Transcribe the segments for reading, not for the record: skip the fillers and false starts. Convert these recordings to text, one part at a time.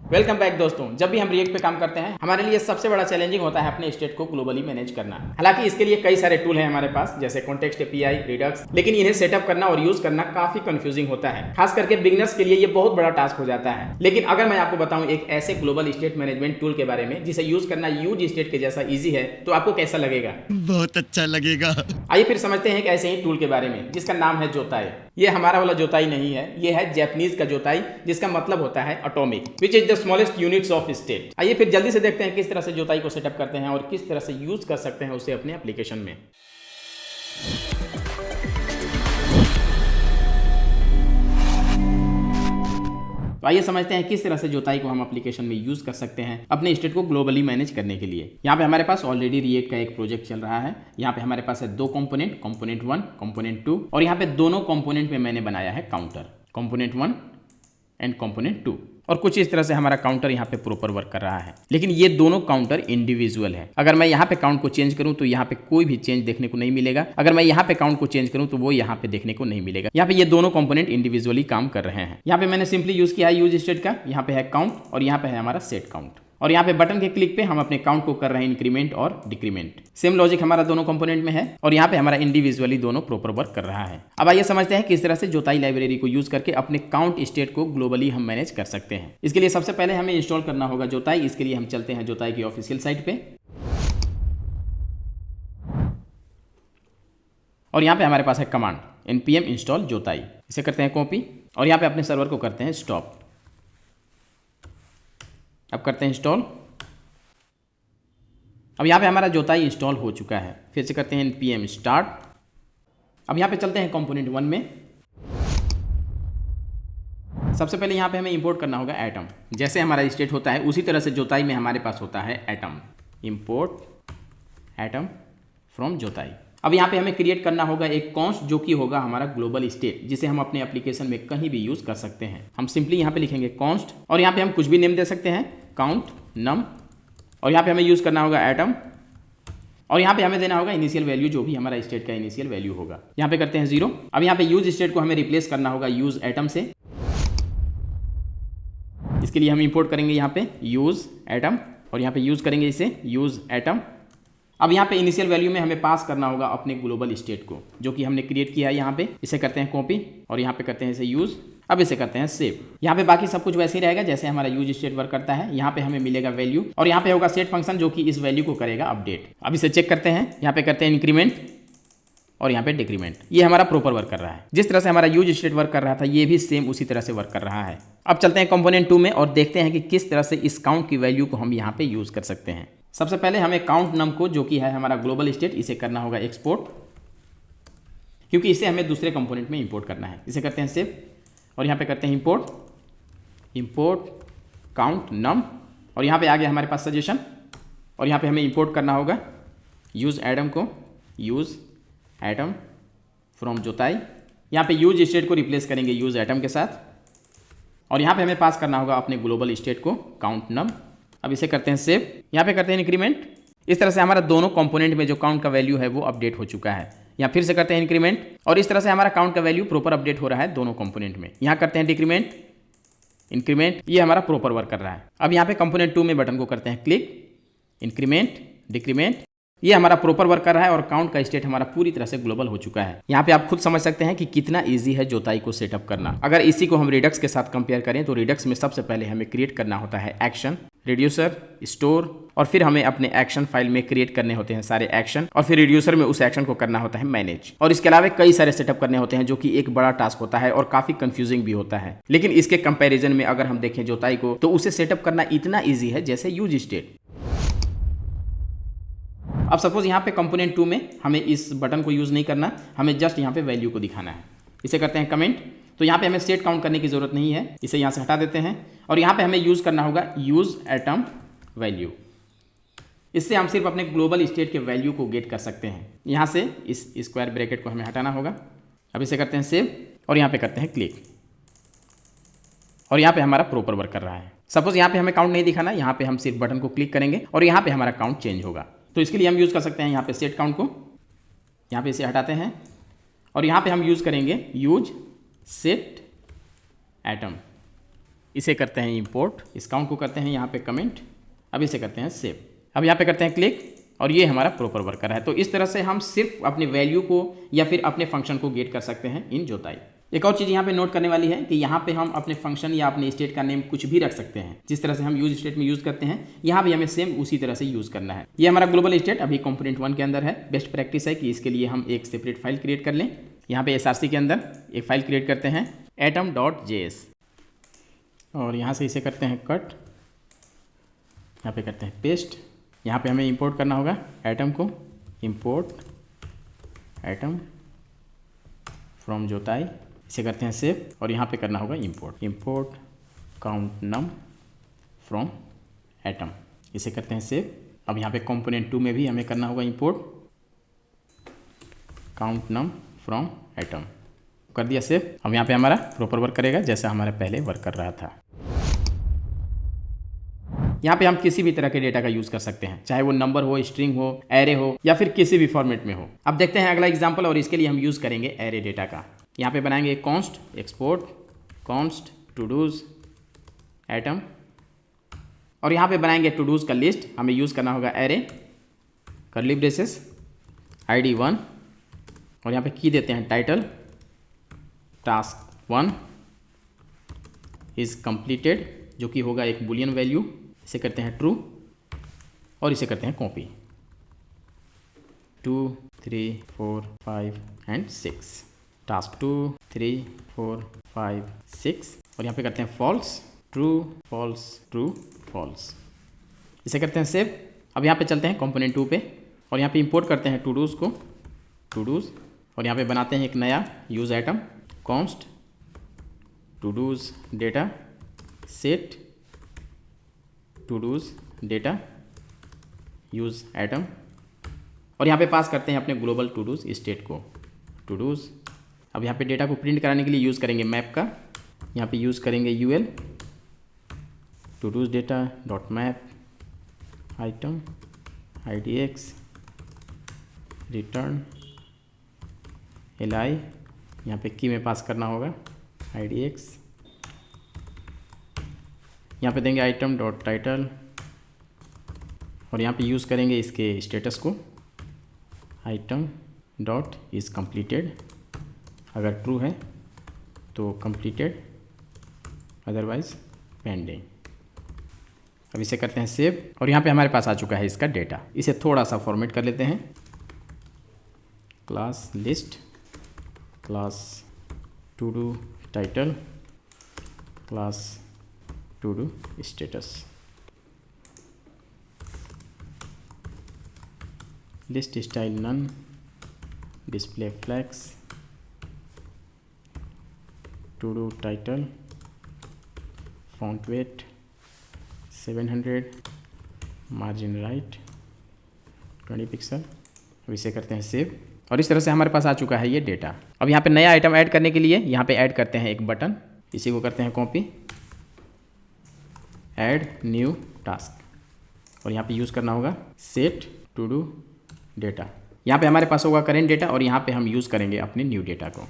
Welcome back दोस्तों। जब भी हम रिएक्ट पे काम करते हैं हमारे लिए सबसे बड़ा चैलेंजिंग होता है अपने स्टेट को ग्लोबली मैनेज करना। हालांकि इसके लिए कई सारे टूल हैं हमारे पास, जैसे कॉन्टेक्स्ट एपीआई, रिडक्स, लेकिन इन्हें सेटअप करना और यूज करना काफी कंफ्यूजिंग होता है। खास करके बिगनर्स के लिए ये बहुत बड़ा टास्क हो जाता है। लेकिन अगर मैं आपको बताऊं एक ऐसे ग्लोबल स्टेट मैनेजमेंट टूल के बारे में जिसे यूज करना यूज स्टेट के जैसा ईजी है, तो आपको कैसा लगेगा? बहुत अच्छा लगेगा। आइए फिर समझते हैं एक ऐसे ही टूल के बारे में जिसका नाम है जोताई। ये हमारा वाला जोताई नहीं है, ये है जापानीज का जोताई, जिसका मतलब होता है atomic, which is the smallest units of state. आइए फिर जल्दी से देखते हैं किस तरह से जोताई को सेटअप करते हैं और किस तरह से यूज कर सकते हैं उसे अपने एप्लीकेशन में। तो आइए समझते हैं किस तरह से जोताई को हम एप्लीकेशन में यूज कर सकते हैं अपने स्टेट को ग्लोबली मैनेज करने के लिए। यहाँ पे हमारे पास ऑलरेडी रिएक्ट का एक प्रोजेक्ट चल रहा है। यहाँ पे हमारे पास है दो कंपोनेंट, कंपोनेंट 1, कंपोनेंट 2, और यहाँ पे दोनों कंपोनेंट में मैंने बनाया है काउंटर, कंपोनेंट 1 एंड कंपोनेंट 2, और कुछ इस तरह से हमारा काउंटर यहाँ पे प्रॉपर वर्क कर रहा है। लेकिन ये दोनों काउंटर इंडिविजुअल है। अगर मैं यहाँ पे काउंट को चेंज करूँ तो यहाँ पे कोई भी चेंज देखने को नहीं मिलेगा। अगर मैं यहाँ पे काउंट को चेंज करूँ तो वो यहाँ पे देखने को नहीं मिलेगा। यहाँ पे ये दोनों कंपोनेंट इंडिविजुअली काम कर रहे हैं। यहाँ पे मैंने सिंपली यूज किया है यूज स्टेट का। यहाँ पे है काउंट और यहाँ पे है हमारा सेट काउंट, और यहाँ पे बटन के क्लिक पे हम अपने काउंट को कर रहे हैं इंक्रीमेंट और डिक्रीमेंट। सेम लॉजिक हमारा दोनों कंपोनेंट में है और यहाँ पे हमारा इंडिविजुअली दोनों प्रॉपर वर्क कर रहा है। अब आइए समझते हैं किस तरह से जोताई लाइब्रेरी को यूज करके अपने काउंट स्टेट को ग्लोबली हम मैनेज कर सकते हैं। इसके लिए सबसे पहले हमें इंस्टॉल करना होगा जोताई। इसके लिए हम चलते हैं जोताई की ऑफिशियल साइट पे, और यहाँ पे हमारे पास है कमांड npm इंस्टॉल जोताई। इसे करते हैं कॉपी और यहाँ पे अपने सर्वर को करते हैं स्टॉप। अब करते हैं इंस्टॉल। अब यहाँ पे हमारा जोताई इंस्टॉल हो चुका है। फिर से करते हैं npm स्टार्ट। अब यहाँ पे चलते हैं कंपोनेंट 1 में। सबसे पहले यहाँ पे हमें इंपोर्ट करना होगा एटम। जैसे हमारा स्टेट होता है उसी तरह से जोताई में हमारे पास होता है एटम। इंपोर्ट एटम फ्रॉम जोताई। अब यहाँ पे हमें क्रिएट करना होगा एक कॉन्स्ट जो कि होगा हमारा ग्लोबल स्टेट, जिसे हम अपने एप्लीकेशन में कहीं भी यूज कर सकते हैं। हम सिंपली यहाँ पे लिखेंगे कॉन्स्ट और यहाँ पे हम कुछ भी नेम दे सकते हैं, काउंट नम, और यहाँ पे हमें यूज करना होगा एटम, और यहाँ पे हमें देना होगा इनिशियल वैल्यू जो भी हमारा स्टेट का इनिशियल वैल्यू होगा। यहाँ पे करते हैं 0। अब यहाँ पे यूज स्टेट को हमें रिप्लेस करना होगा यूज एटम से। इसके लिए हम इंपोर्ट करेंगे यहाँ पे यूज एटम और यहाँ पे यूज करेंगे इसे यूज एटम। अब यहाँ पे इनिशियल वैल्यू में हमें पास करना होगा अपने ग्लोबल स्टेट को जो कि हमने क्रिएट किया है यहाँ पे। इसे करते हैं कॉपी और यहाँ पे करते हैं इसे यूज। अब इसे करते हैं सेव। यहाँ पे बाकी सब कुछ वैसे ही रहेगा जैसे हमारा यूज स्टेट वर्क करता है। यहाँ पे हमें मिलेगा वैल्यू और यहाँ पे होगा सेट फंक्शन जो कि इस वैल्यू को करेगा अपडेट। अब इसे चेक करते हैं। यहाँ पे करते हैं इंक्रीमेंट और यहाँ पे डिक्रीमेंट। ये हमारा प्रॉपर वर्क कर रहा है। जिस तरह से हमारा यूज स्टेट वर्क कर रहा था ये भी सेम उसी तरह से वर्क कर रहा है। अब चलते हैं कंपोनेंट 2 में और देखते हैं कि किस तरह से इस काउंट की वैल्यू को हम यहाँ पे यूज कर सकते हैं। सबसे पहले हमें काउंट नम को जो कि है हमारा ग्लोबल स्टेट, इसे करना होगा एक्सपोर्ट, क्योंकि इसे हमें दूसरे कंपोनेंट में इंपोर्ट करना है। इसे करते हैं सेव और यहाँ पे करते हैं इंपोर्ट काउंट नम, और यहाँ पे आ गया हमारे पास सजेशन, और यहाँ पे हमें इंपोर्ट करना होगा यूज एटम को, यूज एटम फ्रॉम जोताई। यहाँ पे यूज स्टेट को रिप्लेस करेंगे यूज एटम के साथ, और यहाँ पे हमें पास करना होगा अपने ग्लोबल स्टेट को काउंट नम। अब इसे करते हैं सेव। यहाँ पे करते हैं इंक्रीमेंट। इस तरह से हमारा दोनों कंपोनेंट में जो काउंट का वैल्यू है वो अपडेट हो चुका है। यहाँ फिर से करते हैं इंक्रीमेंट और इस तरह से हमारा काउंट का वैल्यू प्रॉपर अपडेट हो रहा है दोनों कंपोनेंट में। यहाँ करते हैं डिक्रीमेंट, इंक्रीमेंट, ये हमारा प्रॉपर वर्क कर रहा है। अब यहाँ पे कंपोनेंट 2 में बटन को करते हैं क्लिक, इंक्रीमेंट, डिक्रीमेंट, ये हमारा प्रॉपर वर्क कर रहा है और काउंट का स्टेट हमारा पूरी तरह से ग्लोबल हो चुका है। यहाँ पे आप खुद समझ सकते हैं कि कितना इजी है जोताई को सेटअप करना। अगर इसी को हम रिडक्स के साथ कंपेयर करें तो रिडक्स में सबसे पहले हमें क्रिएट करना होता है एक्शन, रिड्यूसर, स्टोर, और फिर हमें अपने एक्शन फाइल में क्रिएट करने होते हैं सारे एक्शन, और फिर रिड्यूसर में उस एक्शन को करना होता है मैनेज, और इसके अलावा कई सारे सेटअप करने होते हैं जो कि एक बड़ा टास्क होता है और काफी कंफ्यूजिंग भी होता है। लेकिन इसके कंपैरिजन में अगर हम देखें जोताई को तो उसे सेटअप करना इतना ईजी है जैसे यूज स्टेट। अब सपोज यहाँ पे कंपोनेंट 2 में हमें इस बटन को यूज नहीं करना, हमें जस्ट यहाँ पे वैल्यू को दिखाना है। इसे करते हैं कमेंट। तो यहाँ पे हमें सेट काउंट करने की जरूरत नहीं है, इसे यहाँ से हटा देते हैं और यहाँ पे हमें यूज करना होगा यूज एटम वैल्यू। इससे हम सिर्फ अपने ग्लोबल स्टेट के वैल्यू को गेट कर सकते हैं। यहाँ से इस स्क्वायर ब्रैकेट को हमें हटाना होगा। अब इसे करते हैं सेव और यहाँ पे करते हैं क्लिक, और यहाँ पे हमारा प्रॉपर वर्क कर रहा है। सपोज यहाँ पे हमें काउंट नहीं दिखाना, यहाँ पे हम सिर्फ बटन को क्लिक करेंगे और यहाँ पे हमारा काउंट चेंज होगा। तो इसके लिए हम यूज़ कर सकते हैं यहाँ पे सेट काउंट को, यहाँ पे इसे हटाते हैं और यहाँ पे हम यूज़ करेंगे यूज सेट एटम। इसे करते हैं इंपोर्ट, इस काउंट को करते हैं यहाँ पे कमेंट, अब इसे करते हैं सेव। अब यहाँ पे करते हैं क्लिक और ये हमारा प्रॉपर वर्कर है। तो इस तरह से हम सिर्फ अपने वैल्यू को या फिर अपने फंक्शन को गेट कर सकते हैं इन जोताई। एक और चीज़ यहाँ पे नोट करने वाली है कि यहाँ पे हम अपने फंक्शन या अपने स्टेट का नेम कुछ भी रख सकते हैं। जिस तरह से हम यूज स्टेट में यूज़ करते हैं यहाँ भी हमें सेम उसी तरह से यूज़ करना है। ये हमारा ग्लोबल स्टेट अभी कंपोनेंट 1 के अंदर है। बेस्ट प्रैक्टिस है कि इसके लिए हम एक सेपरेट फाइल क्रिएट कर लें। यहाँ पे src के अंदर एक फाइल क्रिएट करते हैं atom.js और यहाँ से इसे करते हैं कट, यहाँ पे करते हैं पेस्ट। यहाँ पे हमें इंपोर्ट करना होगा एटम को, इंपोर्ट एटम फ्रॉम जोताई, इसे करते हैं सेव और यहाँ पे करना होगा import count num from atom, इसे करते हैं सेव। अब यहाँ पे कंपोनेंट 2 में भी हमें करना होगा import count num from atom, कर दिया सेव। अब यहाँ पे हमारा प्रॉपर वर्क करेगा जैसा हमारा पहले वर्क कर रहा था। यहाँ पे हम किसी भी तरह के डेटा का यूज़ कर सकते हैं, चाहे वो नंबर हो, स्ट्रिंग हो, एरे हो या फिर किसी भी फॉर्मेट में हो। अब देखते हैं अगला एग्जांपल और इसके लिए हम यूज़ करेंगे एरे डेटा का। यहाँ पे बनाएंगे const export const to dos atom और यहाँ पे बनाएंगे टू डूज का लिस्ट। हमें यूज़ करना होगा एरे कर्ली ब्रेसेस ID 1 और यहाँ पे की देते हैं टाइटल टास्क 1 इज़ कंप्लीटेड, जो कि होगा एक बुलियन वैल्यू, इसे करते हैं ट्रू और इसे करते हैं कॉपी 2 3 4 5 एंड 6 टास्क 2 3 4 5 6 और यहाँ पे करते हैं फॉल्स ट्रू फॉल्स, इसे करते हैं सेव। अब यहाँ पे चलते हैं कंपोनेंट 2 पे और यहाँ पे इंपोर्ट करते हैं टू डूज और यहाँ पे बनाते हैं एक नया use item const to dos data set to dos data use item और यहाँ पे पास करते हैं अपने ग्लोबल टू डूज स्टेट को टू डूज। अब यहाँ पे डेटा को प्रिंट कराने के लिए यूज़ करेंगे मैप का, यहाँ पे यूज़ करेंगे UL to dos data dot map item IDX return LI, यहाँ पे की में पास करना होगा IDX, यहाँ पे देंगे आइटम डॉट टाइटल और यहाँ पे यूज़ करेंगे इसके स्टेटस को आइटम डॉट इज़ कंप्लीटेड, अगर ट्रू है तो कंप्लीटेड अदरवाइज पेंडिंग। अब इसे करते हैं सेव और यहाँ पे हमारे पास आ चुका है इसका डेटा। इसे थोड़ा सा फॉर्मेट कर लेते हैं class list class to do title class to do status list style none display flags to do title font weight 700 margin right 20 pixel. अब इसे करते हैं सेव और इस तरह से हमारे पास आ चुका है ये डेटा। अब यहाँ पे नया आइटम ऐड करने के लिए यहाँ पे ऐड करते हैं एक बटन, इसी को करते हैं कॉपी ऐड न्यू टास्क और यहाँ पे यूज़ करना होगा सेट टू डू डेटा। यहाँ पे हमारे पास होगा करेंट डेटा और यहाँ पे हम यूज़ करेंगे अपने न्यू डेटा को।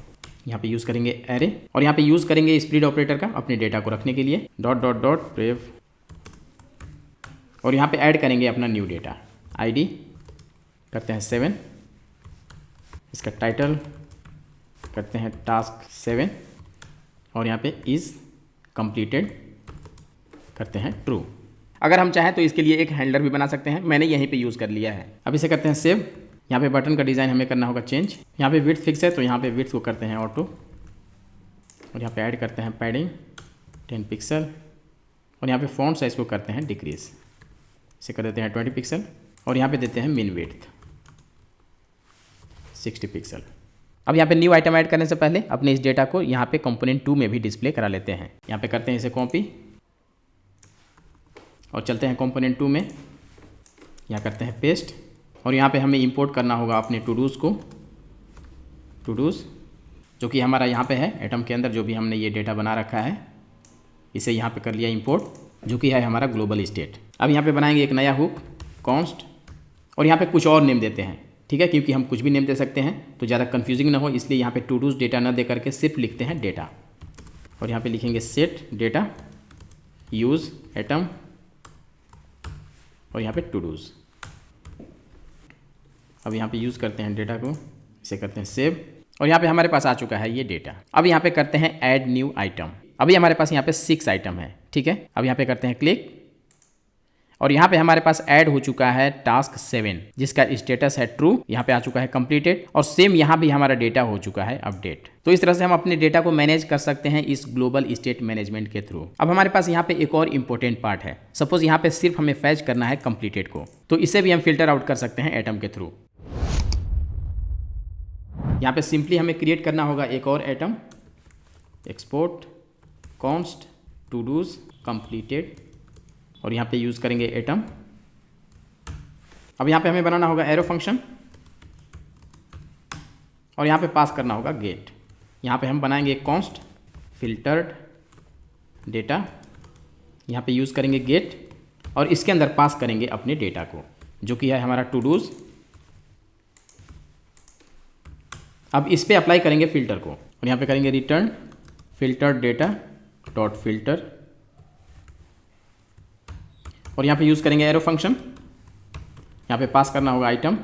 यहाँ पे यूज़ करेंगे एरे और यहाँ पे यूज़ करेंगे स्प्लिट ऑपरेटर का अपने डेटा को रखने के लिए डॉट डॉट डॉट प्रेव और यहाँ पे ऐड करेंगे अपना न्यू डेटा ID करते हैं 7, इसका टाइटल करते हैं टास्क 7 और यहाँ पे इज़ कंप्लीटेड करते हैं ट्रू। अगर हम चाहें तो इसके लिए एक हैंडलर भी बना सकते हैं, मैंने यहीं पे यूज़ कर लिया है। अब इसे करते हैं सेव। यहाँ पे बटन का डिज़ाइन हमें करना होगा चेंज, यहाँ पे विड्थ फिक्स है तो यहाँ पे विड्थ को करते हैं ऑटो और यहाँ पे ऐड करते हैं पैडिंग 10 पिक्सल और यहाँ पे फॉन्ट साइज़ को करते हैं डिक्रीज, इसे कर देते हैं 20 पिक्सल और यहाँ पे देते हैं मिन विड्थ 60 पिक्सल। अब यहाँ पे न्यू आइटम ऐड करने से पहले अपने इस डेटा को यहाँ पे कंपोनेंट 2 में भी डिस्प्ले करा लेते हैं। यहाँ पे करते हैं इसे कॉपी और चलते हैं कंपोनेंट 2 में, यहाँ करते हैं पेस्ट और यहाँ पे हमें इंपोर्ट करना होगा अपने टू डूज़ को, टू डूज़ जो कि हमारा यहाँ पे है एटम के अंदर जो भी हमने ये डेटा बना रखा है, इसे यहाँ पे कर लिया इंपोर्ट जो कि है हमारा ग्लोबल स्टेट। अब यहाँ पे बनाएंगे एक नया हुक कॉन्स्ट और यहाँ पे कुछ और नेम देते हैं, ठीक है, क्योंकि हम कुछ भी नेम दे सकते हैं तो ज़्यादा कंफ्यूजिंग ना हो, इसलिए यहाँ पे टू डूज़ डेटा ना दे करके सिर्फ लिखते हैं डेटा और यहाँ पे लिखेंगे सेट डेटा यूज़ एटम और यहाँ पे टू डूज। अब यहाँ पे यूज़ करते हैं डेटा को, इसे करते हैं सेव और यहाँ पे हमारे पास आ चुका है ये डेटा। अब यहाँ पे करते हैं ऐड न्यू आइटम। अभी हमारे पास यहाँ पे 6 आइटम है, ठीक है। अब यहाँ पे करते हैं क्लिक और यहाँ पे हमारे पास ऐड हो चुका है टास्क 7 जिसका स्टेटस है ट्रू, यहाँ पे आ चुका है कंप्लीटेड और सेम यहाँ भी हमारा डेटा हो चुका है अपडेट। तो इस तरह से हम अपने डेटा को मैनेज कर सकते हैं इस ग्लोबल स्टेट मैनेजमेंट के थ्रू। अब हमारे पास यहाँ पे एक और इंपॉर्टेंट पार्ट है। सपोज यहाँ पे सिर्फ हमें फैच करना है कंप्लीटेड को, तो इसे भी हम फिल्टर आउट कर सकते हैं एटम के थ्रू। यहाँ पे सिंपली हमें क्रिएट करना होगा एक और atom, export const to dos completed और यहाँ पे यूज़ करेंगे एटम। अब यहाँ पे हमें बनाना होगा एरो फंक्शन और यहाँ पे पास करना होगा गेट। यहाँ पे हम बनाएंगे कॉन्स्ट फिल्टर्ड डेटा, यहाँ पे यूज़ करेंगे गेट और इसके अंदर पास करेंगे अपने डेटा को जो कि है हमारा टू डूज। अब इस पे अप्लाई करेंगे फिल्टर को और यहाँ पे करेंगे return filtered data dot filter और यहाँ पे यूज़ करेंगे एरो फंक्शन। यहाँ पे पास करना होगा आइटम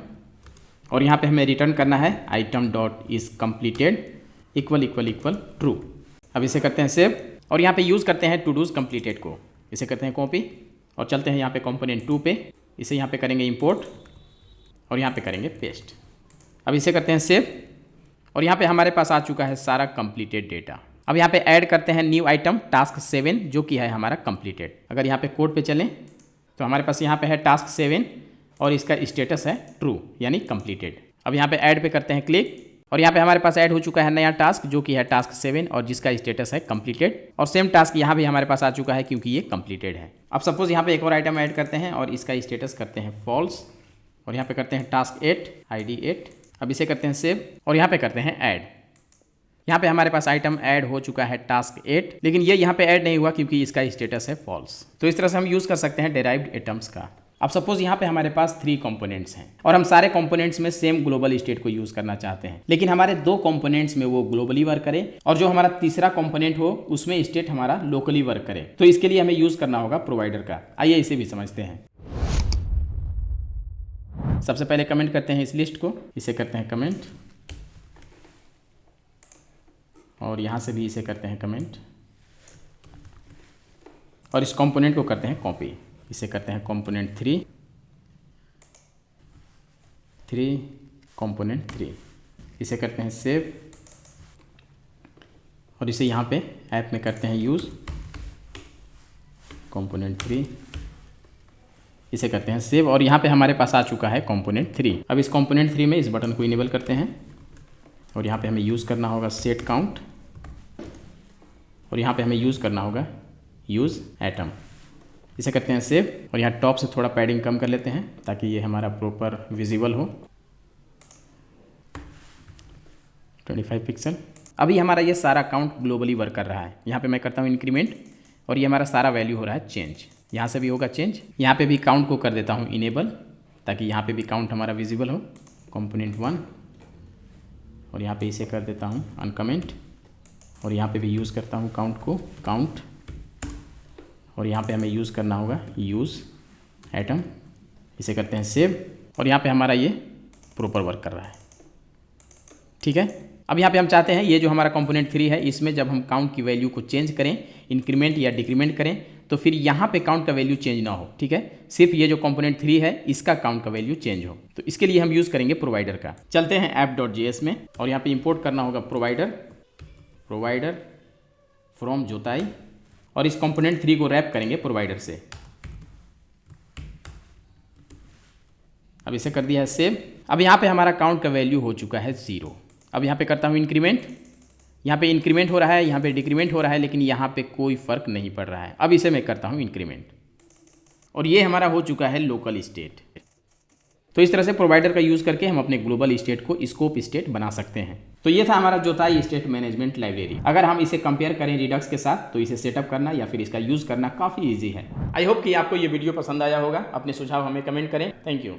और यहाँ पे हमें रिटर्न करना है item dot is completed equal equal equal true. अब इसे करते हैं सेव और यहाँ पे यूज़ करते हैं टू डूज कंप्लीटेड को, इसे करते हैं कॉपी और चलते हैं यहाँ पे कंपोनेंट 2 पे, इसे यहाँ पे करेंगे इंपोर्ट और यहाँ पे करेंगे पेस्ट। अब इसे करते हैं सेव और यहाँ पे हमारे पास आ चुका है सारा कंप्लीटेड डेटा। अब यहाँ पे ऐड करते हैं न्यू आइटम टास्क 7 जो कि है हमारा कंप्लीटेड। अगर यहाँ पे कोड पे चलें तो हमारे पास यहाँ पे है टास्क 7 और इसका स्टेटस है ट्रू यानी कंप्लीटेड। अब यहाँ पे ऐड पे करते हैं क्लिक और यहाँ पे हमारे पास ऐड हो चुका है नया टास्क जो कि है टास्क 7 और जिसका स्टेटस है कंप्लीटेड और सेम टास्क यहाँ भी हमारे पास आ चुका है क्योंकि ये कंप्लीटेड है। अब सपोज यहाँ पे एक और आइटम ऐड करते हैं और इसका स्टेटस करते हैं फॉल्स और यहाँ पे करते हैं टास्क 8 ID 8। अब इसे करते हैं सेव और यहाँ पे करते हैं ऐड। यहाँ पे हमारे पास आइटम ऐड हो चुका है टास्क 8 लेकिन ये यहाँ पे ऐड नहीं हुआ क्योंकि इसका स्टेटस है फॉल्स। तो इस तरह से हम यूज़ कर सकते हैं डेराइव्ड एटम्स का। अब सपोज यहाँ पे हमारे पास 3 कंपोनेंट्स हैं और हम सारे कंपोनेंट्स में सेम ग्लोबल स्टेट को यूज़ करना चाहते हैं लेकिन हमारे 2 कंपोनेंट्स में वो ग्लोबली वर्क करे और जो हमारा तीसरा कंपोनेंट हो उसमें स्टेट हमारा लोकली वर्क करे। तो इसके लिए हमें यूज़ करना होगा प्रोवाइडर का। आइए इसे भी समझते हैं। सबसे पहले कमेंट करते हैं इस लिस्ट को, इसे करते हैं कमेंट और यहाँ से भी इसे करते हैं कमेंट और इस कंपोनेंट को करते हैं कॉपी, इसे करते हैं कंपोनेंट 3 कंपोनेंट 3, इसे करते हैं सेव और इसे यहाँ पे ऐप में करते हैं यूज़ कंपोनेंट 3, इसे करते हैं सेव और यहाँ पे हमारे पास आ चुका है कंपोनेंट 3। अब इस कंपोनेंट 3 में इस बटन को इनेबल करते हैं और यहाँ पे हमें यूज़ करना होगा सेट काउंट और यहाँ पे हमें यूज़ करना होगा यूज़ एटम, इसे करते हैं सेव और यहाँ टॉप से थोड़ा पैडिंग कम कर लेते हैं ताकि ये हमारा प्रॉपर विजिबल हो 25 पिक्सल। अभी हमारा ये सारा काउंट ग्लोबली वर्क कर रहा है। यहाँ पे मैं करता हूँ इंक्रीमेंट और ये हमारा सारा वैल्यू हो रहा है चेंज, यहाँ से भी होगा चेंज। यहाँ पे भी काउंट को कर देता हूँ इनेबल ताकि यहाँ पे भी काउंट हमारा विजिबल हो कंपोनेंट 1 और यहाँ पे इसे कर देता हूँ अनकमेंट और यहाँ पे भी यूज़ करता हूँ काउंट को काउंट और यहाँ पे हमें यूज़ करना होगा यूज़ एटम, इसे करते हैं सेव और यहाँ पे हमारा ये प्रॉपर वर्क कर रहा है। ठीक है। अब यहाँ पे हम चाहते हैं ये जो हमारा कंपोनेंट 3 है इसमें जब हम काउंट की वैल्यू को चेंज करें, इंक्रीमेंट या डिक्रीमेंट करें तो फिर यहाँ पे काउंट का वैल्यू चेंज ना हो। ठीक है, सिर्फ ये जो कंपोनेंट 3 है इसका काउंट का वैल्यू चेंज हो। तो इसके लिए हम यूज़ करेंगे प्रोवाइडर का। चलते हैं app.js में और यहाँ पे इंपोर्ट करना होगा प्रोवाइडर फ्रॉम जोताई और इस कंपोनेंट 3 को रैप करेंगे प्रोवाइडर से। अब इसे कर दिया है सेव। अब यहाँ पे हमारा काउंट का वैल्यू हो चुका है 0। अब यहाँ पे करता हूँ इंक्रीमेंट, यहाँ पे इंक्रीमेंट हो रहा है, यहाँ पे डिक्रीमेंट हो रहा है, लेकिन यहाँ पे कोई फर्क नहीं पड़ रहा है। अब इसे मैं करता हूँ इंक्रीमेंट और ये हमारा हो चुका है लोकल स्टेट। तो इस तरह से प्रोवाइडर का यूज़ करके हम अपने ग्लोबल स्टेट को स्कोप स्टेट बना सकते हैं। तो ये था हमारा जोताई स्टेट मैनेजमेंट लाइब्रेरी। अगर हम इसे कंपेयर करें रिडक्स के साथ तो इसे सेटअप करना या फिर इसका यूज़ करना काफ़ी ईजी है। आई होप कि आपको ये वीडियो पसंद आया होगा। अपने सुझाव हमें कमेंट करें। Thank you.